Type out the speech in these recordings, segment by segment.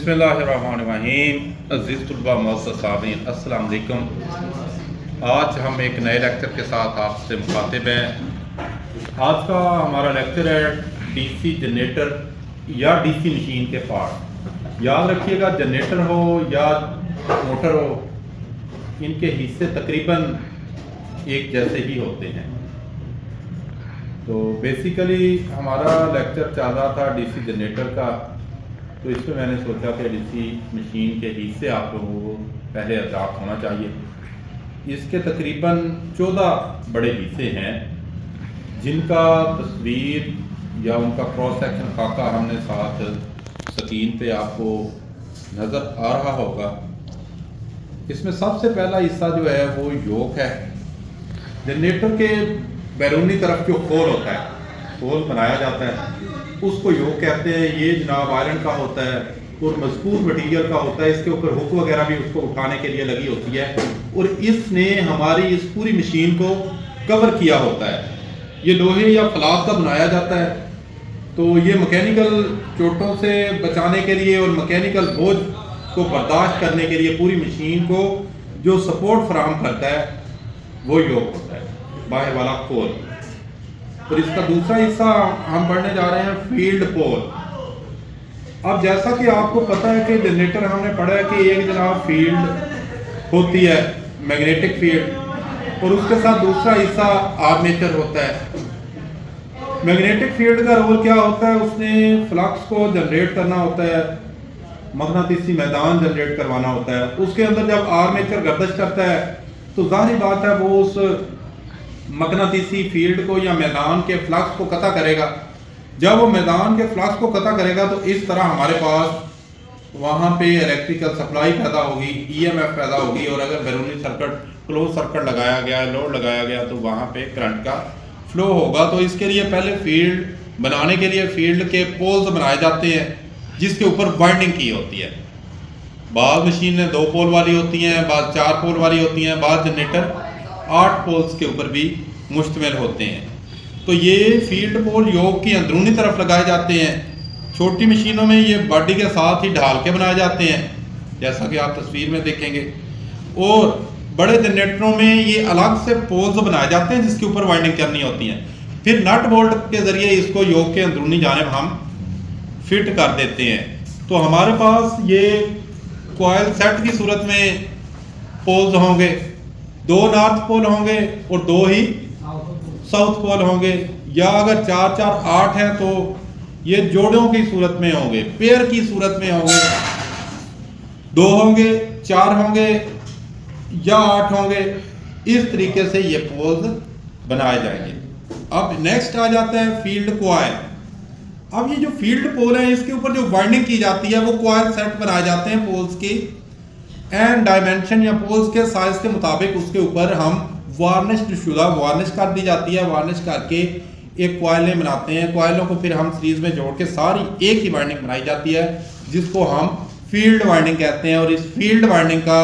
बिस्मिल्लाहिर्रहमानिर्रहीम। अज़ीज़ तुलबा मुअज़्ज़ज़ सामीन, अस्सलाम वालेकुम। आज हम एक नए लेक्चर के साथ आपसे मुखातिब हैं। आज का हमारा लेक्चर है डीसी जनरेटर या डीसी मशीन के पार्ट। याद रखिएगा, जनरेटर हो या मोटर हो, इनके हिस्से तकरीबन एक जैसे ही होते हैं। तो बेसिकली हमारा लेक्चर चल रहा था डीसी जनरेटर का, तो इसमें मैंने सोचा कि डीसी मशीन के हिस्से आप लोगों को पहले अवगत होना चाहिए। इसके तकरीबन 14 बड़े हिस्से हैं, जिनका तस्वीर या उनका क्रॉस सेक्शन खाका हमने साथ स्क्रीन पे आपको नज़र आ रहा होगा। इसमें सबसे पहला हिस्सा जो है वो योक है। जनरेटर के बैरूनी तरफ जो खोल होता है, खोल बनाया जाता है, उसको योक कहते हैं। ये जनाब आयरन का होता है और मजबूत मटीरियल का होता है। इसके ऊपर हुक वगैरह भी उसको उठाने के लिए लगी होती है और इसने हमारी इस पूरी मशीन को कवर किया होता है। ये लोहे या फलाद का बनाया जाता है, तो ये मैकेनिकल चोटों से बचाने के लिए और मैकेनिकल बोझ को बर्दाश्त करने के लिए पूरी मशीन को जो सपोर्ट फराहम करता है वो योक होता है, बाहर वाला खोल। और इसका दूसरा हिस्सा हम पढ़ने जा रहे हैं फील्ड पोल। अब जैसा कि आपको पता है कि जनरेटर हमने पढ़ा है कि एक जनाब फील्ड होती है, मैग्नेटिक फील्ड, और उसके साथ दूसरा हिस्सा आर्मेचर होता है। मैग्नेटिक फील्ड का रोल क्या होता है? उसने फ्लक्स को जनरेट करना होता है, मकनातीसी मैदान जनरेट करवाना होता है। उसके अंदर जब आर्मेचर गर्दिश करता है तो जाहिर बात है वो उस मकनातीसी फील्ड को या मैदान के फ्लक्स को कता करेगा। जब वो मैदान के फ्लक्स को कता करेगा तो इस तरह हमारे पास वहाँ पे इलेक्ट्रिकल सप्लाई पैदा होगी, ईएमएफ पैदा होगी, और अगर बैरूनी सर्किट क्लोज सर्किट लगाया गया, लोड लगाया गया, तो वहाँ पे करंट का फ्लो होगा। तो इसके लिए पहले फील्ड बनाने के लिए फील्ड के पोल्स बनाए जाते हैं जिसके ऊपर वाइंडिंग की होती है। बाद मशीनें 2 पोल वाली होती हैं, बाद 4 पोल वाली होती हैं, बाद जनरेटर 8 पोल्स के ऊपर भी मुश्तमिल होते हैं। तो ये फील्ड पोल योक की अंदरूनी तरफ लगाए जाते हैं। छोटी मशीनों में ये बॉडी के साथ ही ढाल के बनाए जाते हैं, जैसा कि आप तस्वीर में देखेंगे। और बड़े जनरेटरों में ये अलग से पोल्स बनाए जाते हैं जिसके ऊपर वाइंडिंग करनी होती है। फिर नट बोल्ट के ज़रिए इसको योक के अंदरूनी जानिब हम फिट कर देते हैं। तो हमारे पास ये कॉइल सेट की सूरत में पोल्स होंगे, 2 नॉर्थ पोल होंगे और 2 ही साउथ पोल होंगे, या अगर 4 4 8 हैं तो ये जोड़ों की सूरत में होंगे, पेयर की सूरत में होंगे, 2 होंगे, 4 होंगे या 8 होंगे। इस तरीके से ये पोल्स बनाए जाएंगे। अब नेक्स्ट आ जाता है फील्ड कॉइल। अब ये जो फील्ड पोल है इसके ऊपर जो वाइंडिंग की जाती है वो कॉइल सेट बनाए जाते हैं पोल्स की, एंड डायमेंशन या पोल्स के साइज के मुताबिक उसके ऊपर हम वार्निश कर दी जाती है। वार्निश करके एक कॉइलें बनाते हैं। कॉइलों को फिर हम सीरीज में जोड़ के सारी एक ही वाइंडिंग बनाई जाती है जिसको हम फील्ड वाइंडिंग कहते हैं। और इस फील्ड वाइंडिंग का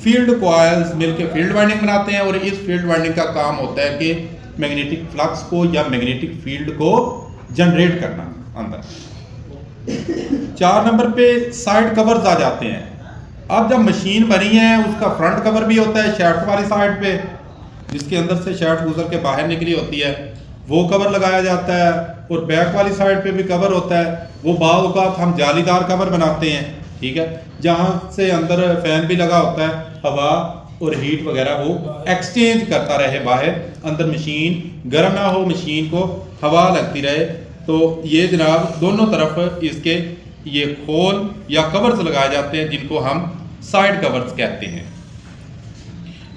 फील्ड कॉइल्स मिलकर फील्ड वाइंडिंग बनाते हैं। और इस फील्ड वाइंडिंग का काम होता है कि मैग्नेटिक फ्लक्स को या मैग्नेटिक फील्ड को जनरेट करना अंदर। 4 नंबर पे साइड कवर्स आ जाते हैं। अब जब मशीन बनी है उसका फ्रंट कवर भी होता है शाफ्ट वाली साइड पे, जिसके अंदर से शाफ्ट गुजर के बाहर निकली होती है, वो कवर लगाया जाता है। और बैक वाली साइड पे भी कवर होता है, वो बाद औक़ात हम जालीदार कवर बनाते हैं, ठीक है, जहाँ से अंदर फैन भी लगा होता है, हवा और हीट वगैरह वो एक्सचेंज करता रहे बाहर, अंदर मशीन गर्म ना हो, मशीन को हवा लगती रहे। तो ये जनाब दोनों तरफ इसके ये खोल या कवर्स लगाए जाते हैं जिनको हम साइड कवर्स कहते हैं।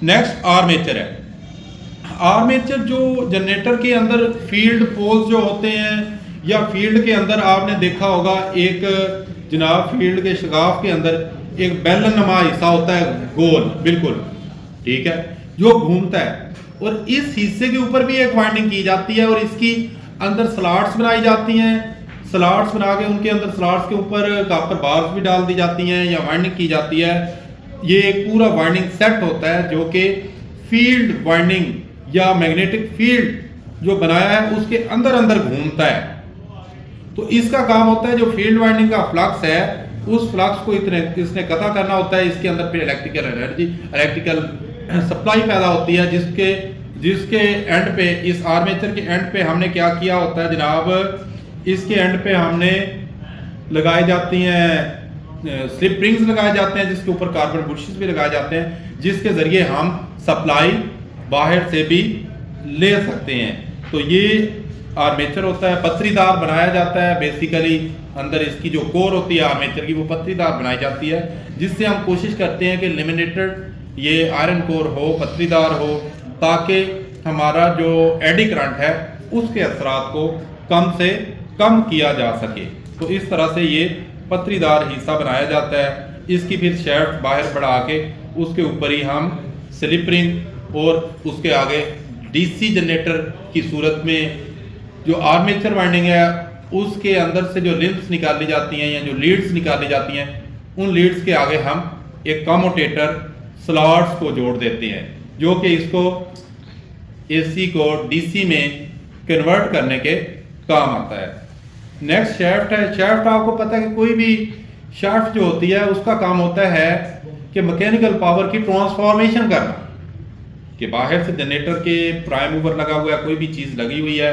नेक्स्ट आर्मेचर है। आर्मेचर जो जनरेटर के अंदर फील्ड पोल्स जो होते हैं, या फील्ड के अंदर आपने देखा होगा एक जनाब फील्ड के शगाफ के अंदर एक बेलन नुमा हिस्सा होता है, गोल बिल्कुल, ठीक है, जो घूमता है। और इस हिस्से के ऊपर भी एक वाइंडिंग की जाती है और इसकी अंदर स्लॉट्स बनाई जाती हैं। स्लॉट्स बना के उनके अंदर स्लॉट्स के ऊपर कॉपर बार्स भी डाल दी जाती हैं या वाइंडिंग की जाती है। ये एक पूरा वाइंडिंग सेट होता है जो कि फील्ड वाइंडिंग या मैग्नेटिक फील्ड जो बनाया है उसके अंदर अंदर घूमता है। तो इसका काम होता है जो फील्ड वाइंडिंग का फ्लक्स है उस फ्लक्स को इसने कता करना होता है। इसके अंदर फिर इलेक्ट्रिकल एनर्जी, इलेक्ट्रिकल सप्लाई पैदा होती है, जिसके एंड पे, इस आर्मेचर के एंड पे हमने क्या किया होता है जनाब, इसके एंड पे हमने लगाई जाती हैं स्लिप रिंग्स लगाए जाते हैं, जिसके ऊपर कार्बन बुशेस भी लगाए जाते हैं, जिसके ज़रिए हम सप्लाई बाहर से भी ले सकते हैं। तो ये आर्मेचर होता है, पत्रीदार बनाया जाता है। बेसिकली अंदर इसकी जो कोर होती है आर्मेचर की, वो पत्रीदार बनाई जाती है, जिससे हम कोशिश करते हैं कि लेमिनेटेड ये आयरन कोर हो, पत्रीदार हो, ताकि हमारा जो एडी करंट है उसके असरात को कम से कम किया जा सके। तो इस तरह से ये पत्रीदार हिस्सा बनाया जाता है। इसकी फिर शेफ्ट बाहर बढ़ा के उसके ऊपर ही हम स्लिप रिंग और उसके आगे डीसी जनरेटर की सूरत में जो आर्मेचर वाइंडिंग है उसके अंदर से जो लिंक्स निकाली जाती हैं या जो लीड्स निकाली जाती हैं, उन लीड्स के आगे हम एक कम्यूटेटर स्लॉट्स को जोड़ देते हैं, जो कि इसको एसी को डीसी में कन्वर्ट करने के काम आता है। नेक्स्ट शाफ्ट है। शाफ्ट आपको पता है कि कोई भी शाफ्ट जो होती है उसका काम होता है कि मैकेनिकल पावर की ट्रांसफॉर्मेशन करना, कि बाहर से जनरेटर के प्राइम मूवर लगा हुआ है, कोई भी चीज़ लगी हुई है,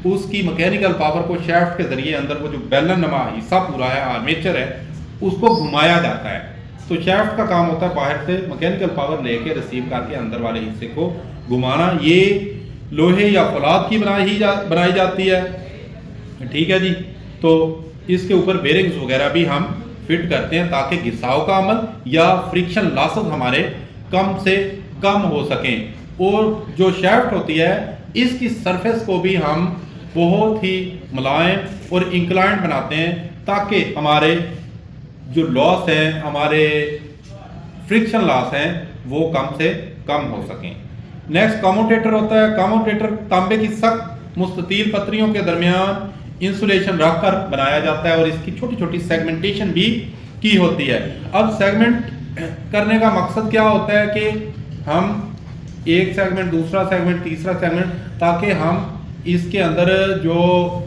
उसकी मैकेनिकल पावर को शाफ्ट के जरिए अंदर वो जो बेलन नमा हिस्सा पूरा है आर्मेचर है उसको घुमाया जाता है। तो शाफ्ट का काम होता है बाहर से मैकेनिकल पावर लेके रिसीव करके अंदर वाले हिस्से को घुमाना। ये लोहे या फौलाद की बनाई जाती है, ठीक है जी। तो इसके ऊपर बेरिंग्स वगैरह भी हम फिट करते हैं ताकि घिसाव का अमल या फ्रिक्शन लॉसेस हमारे कम से कम हो सकें। और जो शाफ्ट होती है इसकी सरफेस को भी हम बहुत ही मुलायम और इंक्लाइंड बनाते हैं ताकि हमारे जो लॉस हैं, हमारे फ्रिक्शन लॉस हैं, वो कम से कम हो सकें। नेक्स्ट कम्यूटेटर होता है। कम्यूटेटर तांबे की सख्त मुस्ततील पत्रियों के दरमियान इंसुलेशन रखकर बनाया जाता है और इसकी छोटी छोटी सेगमेंटेशन भी की होती है। अब सेगमेंट करने का मकसद क्या होता है कि हम एक सेगमेंट, दूसरा सेगमेंट, तीसरा सेगमेंट, ताकि हम इसके अंदर जो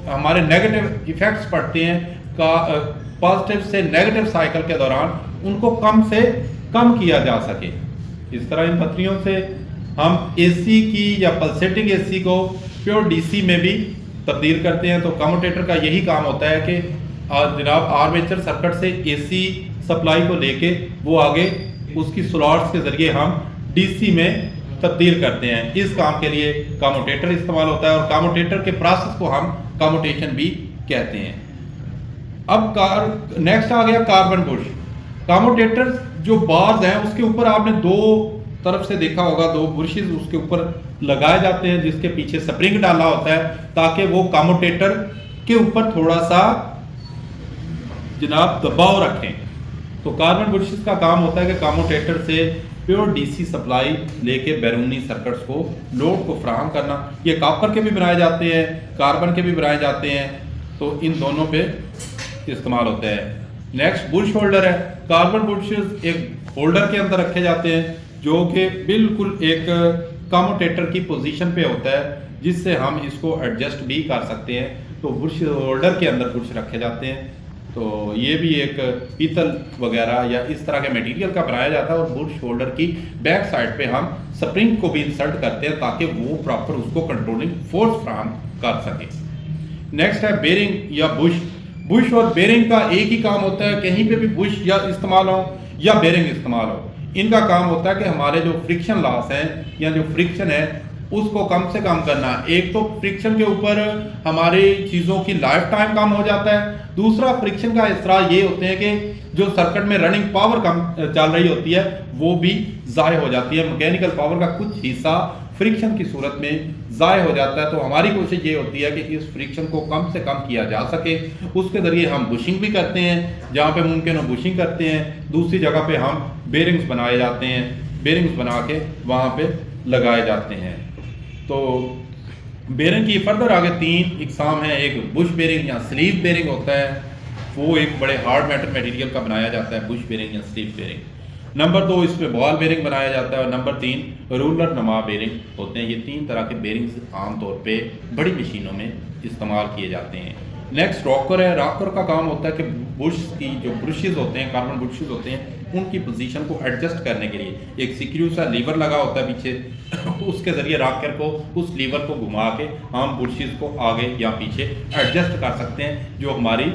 हमारे नेगेटिव इफेक्ट्स पड़ते हैं का पॉजिटिव से नेगेटिव साइकिल के दौरान उनको कम से कम किया जा सके। इस तरह इन पत्रियों से हम एसी की या पल्सेटिंग एसी को प्योर डीसी में भी तब्दील करते हैं। तो कम्यूटेटर का यही काम होता है कि जनाब आर्मेचर सर्किट से एसी सप्लाई को लेके वो आगे उसकी स्लॉट्स के जरिए हम डीसी में तब्दील करते हैं। इस काम के लिए कम्यूटेटर इस्तेमाल होता है और कम्यूटेटर के प्रोसेस को हम कम्यूटेशन भी कहते हैं। अब नेक्स्ट आ गया कार्बन बुश। कम्यूटेटर जो बार्स हैं उसके ऊपर आपने दो तरफ से देखा होगा, दो बुशेस उसके ऊपर लगाए जाते हैं जिसके पीछे स्प्रिंग डाला होता है ताकि वो कम्यूटेटर के ऊपर थोड़ा सा जनाब दबाव रखें। तो कार्बन बुशेस का काम होता है कि कम्यूटेटर से प्योर डीसी सप्लाई लेके बैरूनी सर्किट्स को लोड को फराहम करना। ये कॉपर के भी बनाए जाते हैं, कार्बन के भी बनाए जाते हैं, तो इन दोनों पे इस्तेमाल होता है। नेक्स्ट बुश होल्डर है। कार्बन बुशेस एक होल्डर के अंदर रखे जाते हैं जो कि बिल्कुल एक कम्यूटेटर की पोजीशन पे होता है, जिससे हम इसको एडजस्ट भी कर सकते हैं। तो बुश होल्डर के अंदर बुश रखे जाते हैं। तो ये भी एक पीतल वगैरह या इस तरह के मटेरियल का बनाया जाता है और बुश होल्डर की बैक साइड पे हम स्प्रिंग को भी इंसर्ट करते हैं ताकि वो प्रॉपर उसको कंट्रोलिंग फोर्स फ्राहम कर सके। नेक्स्ट है बेरिंग या बुश। बुश और बेरिंग का एक ही काम होता है, कहीं पे भी बुश या इस्तेमाल हो या बेरिंग इस्तेमाल हो, इनका काम होता है कि हमारे जो फ्रिक्शन लॉस है या जो फ्रिक्शन है उसको कम से कम करना। एक तो फ्रिक्शन के ऊपर हमारी चीज़ों की लाइफ टाइम कम हो जाता है, दूसरा फ्रिक्शन का इसरा ये होते हैं कि जो सर्किट में रनिंग पावर कम चल रही होती है वो भी ज़ाय हो जाती है। मैकेनिकल पावर का कुछ हिस्सा फ्रिक्शन की सूरत में ज़ाय हो जाता है। तो हमारी कोशिश ये होती है कि इस फ्रिक्शन को कम से कम किया जा सके। उसके ज़रिए हम बुशिंग भी करते हैं, जहाँ पे मुमकिन हो बुशिंग करते हैं। दूसरी जगह पे हम बेरिंग्स बनाए जाते हैं, बेरिंग्स बना के वहाँ पे लगाए जाते हैं। तो बेरिंग की फर्दर आगे तीन इकसाम है। एक बुश बेरिंग या स्लीव बेरिंग होता है, वो एक बड़े हार्ड मटेरियल का बनाया जाता है, बुश बेरिंग या स्लीव बेरिंग। नंबर 2 इस पे बॉल बेरिंग बनाया जाता है और नंबर 3 रूलर नमा बेरिंग होते हैं। ये तीन तरह के बेरिंग्स आमतौर पे बड़ी मशीनों में इस्तेमाल किए जाते हैं। नेक्स्ट रॉकर है। रॉकर का काम होता है कि बुश की जो ब्रशेज होते हैं, कार्बन ब्रशेज होते हैं, उनकी पोजीशन को एडजस्ट करने के लिए एक सिक्रू सा लीवर लगा होता है पीछे उसके ज़रिए रॉकर को उस लीवर को घुमा के हम ब्रशेज को आगे या पीछे एडजस्ट कर सकते हैं। जो हमारी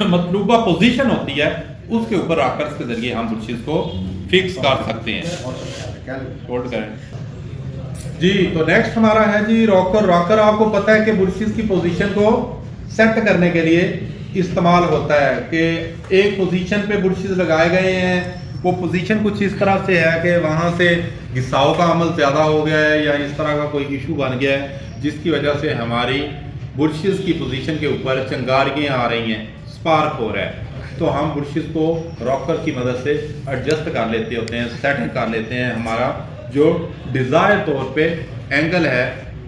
मतलूबा पोजीशन होती है उसके ऊपर रॉकर्स के ज़रिए हम ब्रशेज को फिक्स कर सकते हैं। होल्ड करें जी। तो नेक्स्ट हमारा है जी रॉकर। रॉकर आपको पता है कि ब्रशेज की पोजीशन को सेट करने के लिए इस्तेमाल होता है कि एक पोजीशन पे ब्रशेज लगाए गए हैं, वो पोजीशन कुछ इस तरह से है कि वहाँ से घिसाव का अमल ज़्यादा हो गया है या इस तरह का कोई इशू बन गया है जिसकी वजह से हमारी ब्रशेज की पोजीशन के ऊपर चिंगारियाँ आ रही हैं, स्पार्क हो रहा है। तो हम ब्रशेज को रॉकर की मदद से एडजस्ट कर लेते होते हैं, सेट कर लेते हैं। हमारा जो डिज़ायर तौर पे एंगल है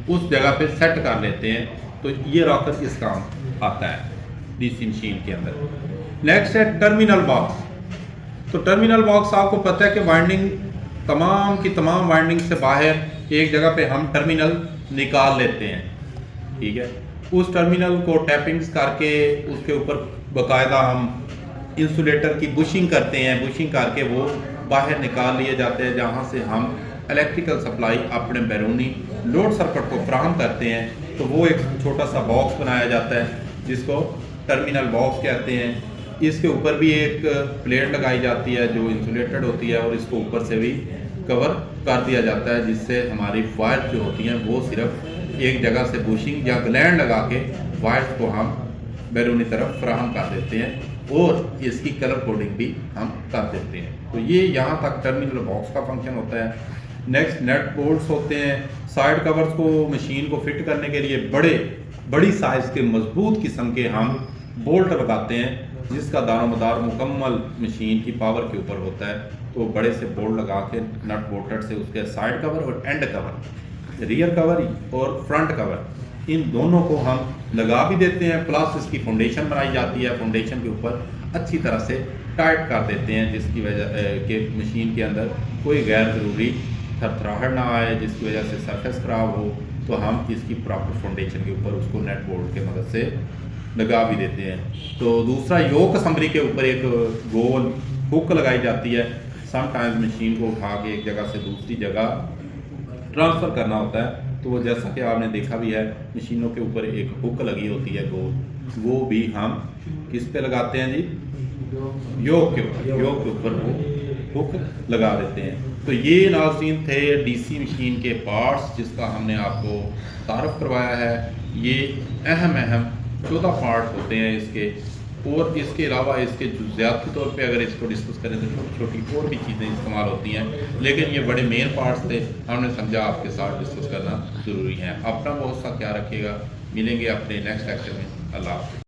उस जगह पे सेट कर लेते हैं। तो ये रॉकर इस काम आता है डीसी मशीन के अंदर। नेक्स्ट है टर्मिनल बॉक्स। तो टर्मिनल बॉक्स आपको पता है कि वाइंडिंग तमाम की तमाम वाइंडिंग से बाहर एक जगह पे हम टर्मिनल निकाल लेते हैं, ठीक है। उस टर्मिनल को टैपिंग्स करके उसके ऊपर बाकायदा हम इंसुलेटर की बुशिंग करते हैं। बुशिंग करके वो बाहर निकाल लिए जाते हैं जहाँ से हम इलेक्ट्रिकल सप्लाई अपने बैरूनी लोड सर्किट को फ्राहम करते हैं। तो वो एक छोटा सा बॉक्स बनाया जाता है जिसको टर्मिनल बॉक्स कहते हैं। इसके ऊपर भी एक प्लेट लगाई जाती है जो इंसुलेटेड होती है और इसको ऊपर से भी कवर कर दिया जाता है जिससे हमारी वायर्स जो होती हैं वो सिर्फ एक जगह से बुशिंग या ग्लैंड लगा के वायर्स को हम बैरूनी तरफ फ्राहम कर देते हैं और इसकी कलर कोडिंग भी हम कर देते हैं। तो ये यहाँ तक टर्मिनल बॉक्स का फंक्शन होता है। नेक्स्ट नेट बोल्ट्स होते हैं। साइड कवर्स को मशीन को फिट करने के लिए बड़ी साइज़ के मजबूत किस्म के हम बोल्ट लगाते हैं जिसका दारोमदार मुकम्मल मशीन की पावर के ऊपर होता है। तो बड़े से बोल्ट लगा के नट बोल्टेड से उसके साइड कवर और एंड कवर, रियर कवर और फ्रंट कवर, इन दोनों को हम लगा भी देते हैं। प्लस इसकी फाउंडेशन बनाई जाती है, फाउंडेशन के ऊपर अच्छी तरह से टाइट कर देते हैं जिसकी वजह के मशीन के अंदर कोई गैर ज़रूरी थरथराहट ना आए जिसकी वजह से सरफेस ख़राब हो। तो हम इसकी प्रॉपर फाउंडेशन के ऊपर उसको नेट बोल्ट के मदद से लगा भी देते हैं। तो दूसरा योक असम्बली के ऊपर एक गोल हुक लगाई जाती है। समटाइम्स मशीन को उठा के एक जगह से दूसरी जगह ट्रांसफ़र करना होता है तो वो जैसा कि आपने देखा भी है मशीनों के ऊपर एक हुक लगी होती है गोल, वो भी हम किस पे लगाते हैं जी, योक के ऊपर वो हुक लगा देते हैं। तो ये नाज़रीन थे डीसी मशीन के पार्ट्स जिसका हमने आपको तारफ़ करवाया है। ये अहम 14 पार्ट होते हैं इसके, और इसके अलावा इसके जुज़ियात के तौर पे अगर इसको डिस्कस करें तो छोटी छोटी और भी चीज़ें इस्तेमाल होती हैं, लेकिन ये बड़े मेन पार्ट्स थे, हमने समझा आपके साथ डिस्कस करना ज़रूरी है। अपना बहुत सा ख्याल रखिएगा। मिलेंगे अपने नेक्स्ट लेक्चर में। अल्लाह हाफ़िज़।